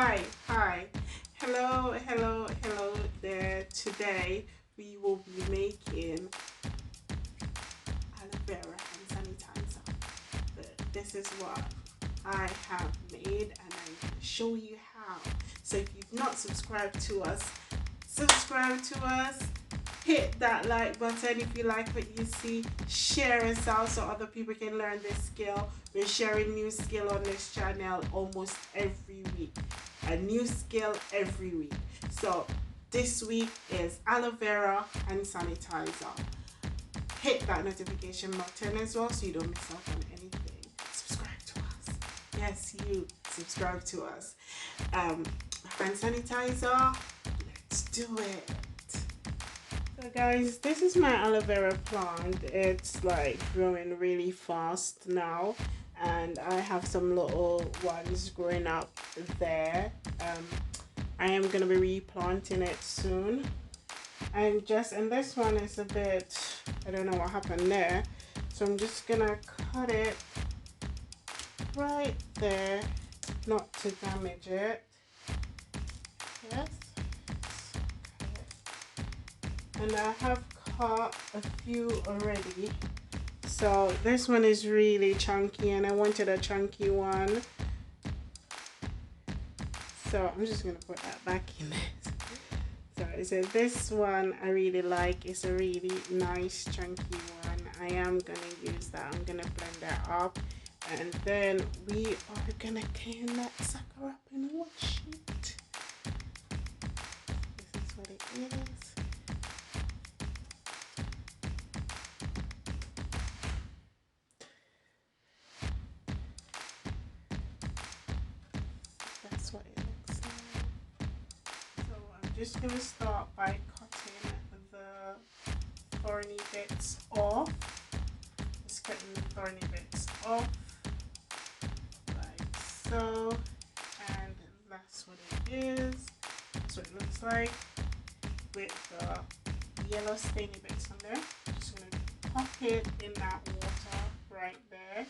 Hi. Hello there. Today we will be making aloe vera hand sanitizer. This is what I have made and I'm going to show you how. So if you've not subscribed to us, subscribe to us. Hit that like button if you like what you see. Share us out so other people can learn this skill. We're sharing new skill on this channel almost every week. A new skill every week. So this week is aloe vera hand sanitizer. Hit that notification button as well so you don't miss out on anything. Subscribe to us. Yes, you subscribe to us. Hand sanitizer. Let's do it. So guys, this is my aloe vera plant. It's like growing really fast now, and I have some little ones growing up there. I am gonna be replanting it soon. And this one is a bit, I don't know what happened there. So I'm just gonna cut it right there, not to damage it. Yes. And I have cut a few already. So this one is really chunky and I wanted a chunky one. So I'm just gonna put that back in there. So this one I really like. It's a really nice chunky one. I am gonna use that. I'm gonna blend that up. And then we are gonna can that sucker up and wash it. This is what it is. That's what it looks like. So I'm just going to start by cutting the thorny bits off. Just cutting the thorny bits off like so, and that's what it is. That's what it looks like with the yellow stainy bits on there. Just going to pop it in that water right there.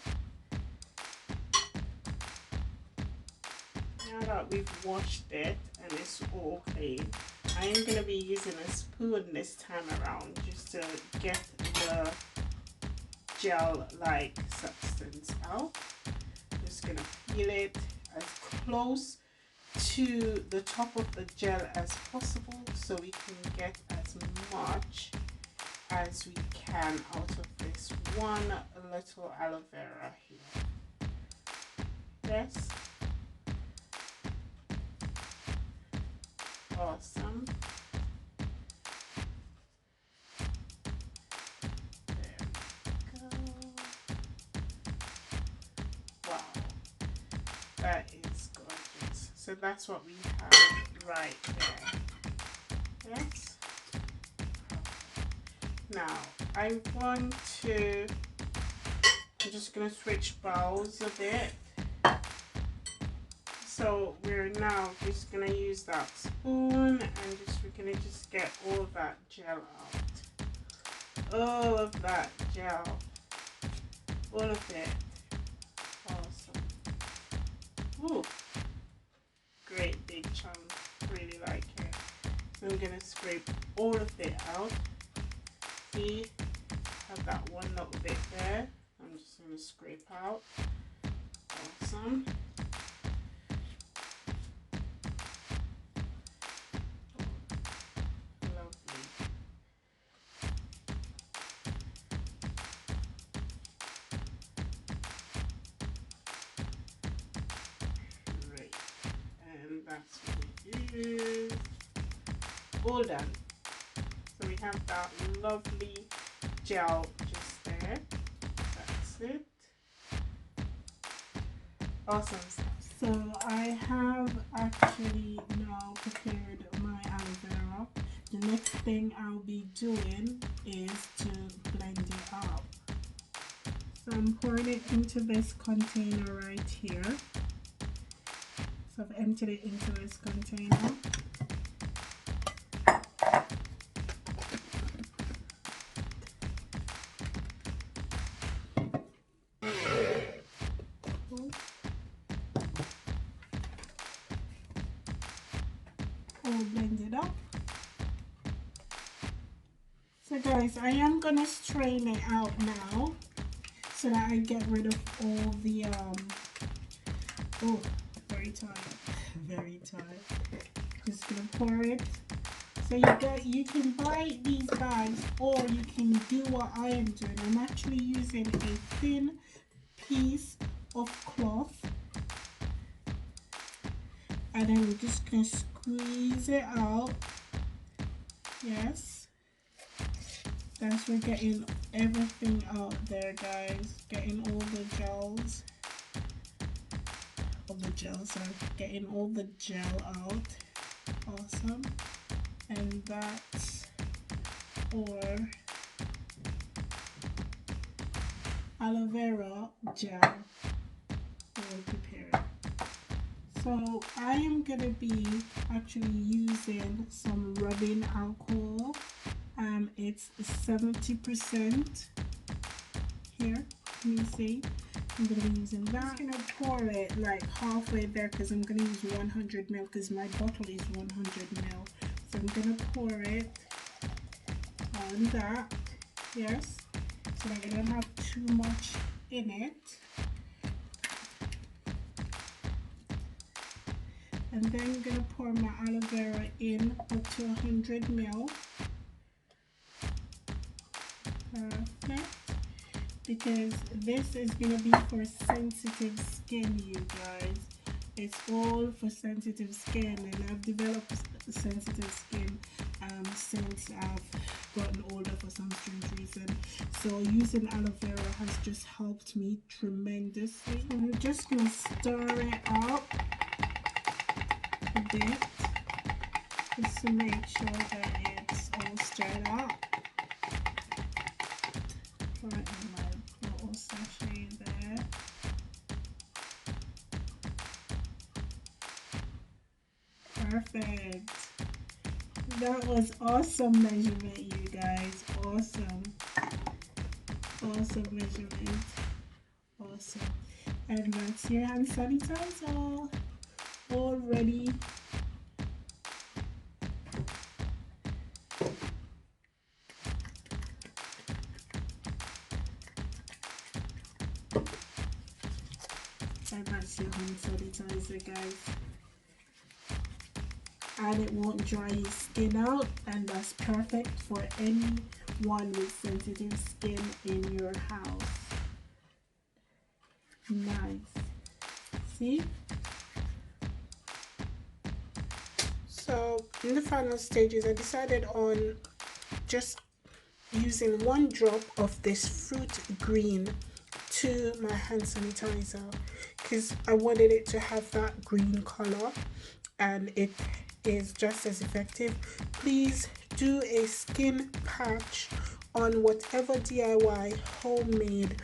Now that we've washed it and it's all clean, I am going to be using a spoon this time around just to get the gel-like substance out. Just going to peel it as close to the top of the gel as possible so we can get as much as we can out of this one little aloe vera here. Yes. Awesome. There we go. Wow, that is gorgeous. So that's what we have right there. Yes. Now I'm just gonna switch bowls a bit. So we're now just gonna use that spoon and we're gonna just get all of that gel out. All of that gel. All of it. Awesome. Ooh. Great big chunk. Really like it. So I'm gonna scrape all of it out. See? Have that one little bit there. I'm just gonna scrape out. Awesome. That's what it is. All done. So we have that lovely gel just there. That's it. Awesome stuff. So I have actually now prepared my aloe vera. The next thing I'll be doing is to blend it up. So I'm pouring it into this container right here. So I've emptied it into this container. guys, I am gonna strain it out now so that I get rid of all the oh, very tired, very tired. Just gonna pour it. So you can buy these bags, or you can do what I am doing. I'm actually using a thin piece of cloth, and then we're just gonna squeeze it out. Yes, that's we're getting everything out there, guys. Getting all the gels, getting all the gel out. Awesome. And that's or aloe vera gel all prepared. So I am gonna be actually using some rubbing alcohol. It's 70% here. Can you see? I'm gonna be using that. I'm gonna pour it like halfway there because I'm gonna use 100 ml because my bottle is 100 ml. So I'm gonna pour it on that, yes, so that I don't have too much in it. And then I'm gonna pour my aloe vera in up to 100 ml. Perfect. Because this is gonna be for sensitive skin, you guys. It's all for sensitive skin, and I've developed sensitive skin since I've gotten older for some strange reason. So using aloe vera has just helped me tremendously. I'm just gonna stir it up a bit just to make sure that it's all stirred up. Right in my little sachet there. Perfect. That was awesome measurement, you guys. Awesome. Awesome measurement. Awesome. And that's your hand sanitizer. All ready. And that's your hand sanitizer, guys. And it won't dry your skin out, and that's perfect for anyone with sensitive skin in your house. Nice. See? So in the final stages, I decided on just using 1 drop of this fruit green to my hand sanitizer because I wanted it to have that green color, and it is just as effective. Please do a skin patch on whatever DIY homemade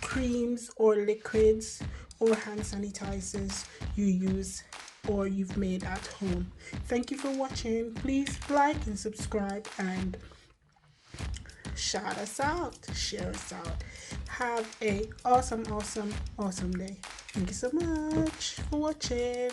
creams or liquids or hand sanitizers you use or you've made at home. Thank you for watching. Please like and subscribe and shout us out, share us out. Have a awesome day. Thank you so much for watching.